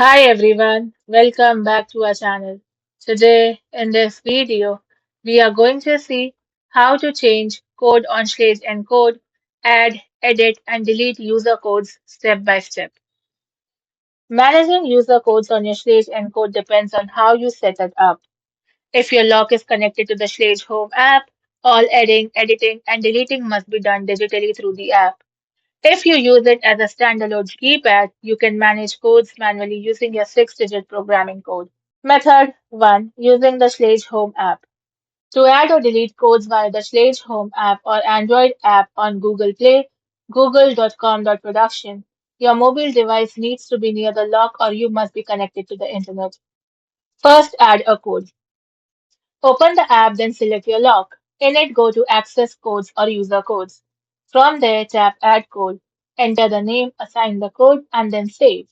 Hi everyone, welcome back to our channel. Today in this video, we are going to see how to change code on Schlage Encode, add, edit and delete user codes step by step. Managing user codes on your Schlage Encode depends on how you set it up. If your lock is connected to the Schlage Home app, all adding, editing and deleting must be done digitally through the app. If you use it as a standalone keypad, you can manage codes manually using your 6-digit programming code. Method 1. Using the Schlage Home app. To add or delete codes via the Schlage Home app or Android app on Google Play, google.com.production, your mobile device needs to be near the lock or you must be connected to the internet. First, add a code. Open the app, then select your lock. In it, go to Access Codes or User Codes. From there, tap Add Code. Enter the name, assign the code, and then save.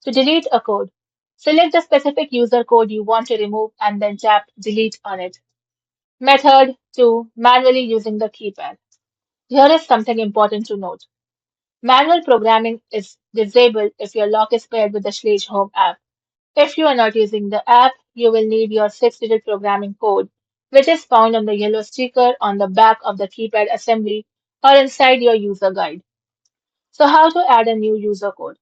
To delete a code, select the specific user code you want to remove and then tap Delete on it. Method 2. Manually using the keypad. Here is something important to note. Manual programming is disabled if your lock is paired with the Schlage Home app. If you are not using the app, you will need your 6-digit programming code, which is found on the yellow sticker on the back of the keypad assembly or inside your user guide. So how to add a new user code?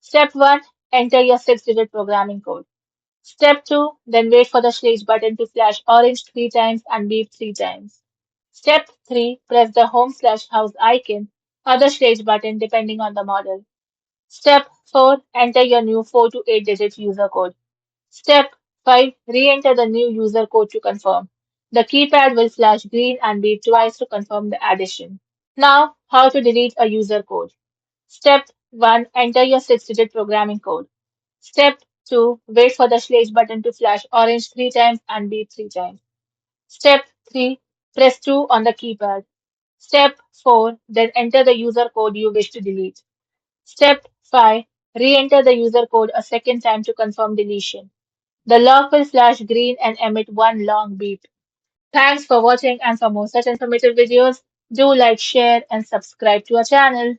Step 1. Enter your 6-digit programming code. Step 2. Then wait for the Schlage button to flash orange 3 times and beep 3 times. Step 3. Press the home/house icon or the Schlage button depending on the model. Step 4. Enter your new 4 to 8 digit user code. Step 5. Re-enter the new user code to confirm. The keypad will flash green and beep twice to confirm the addition. Now, how to delete a user code. Step 1. Enter your 6-digit programming code. Step 2. Wait for the Schlage button to flash orange 3 times and beep 3 times. Step 3. Press 2 on the keypad. Step 4. Then enter the user code you wish to delete. Step 5. Re-enter the user code a second time to confirm deletion. The lock will flash green and emit one long beep. Thanks for watching, and for more such informative videos, do like, share and subscribe to our channel.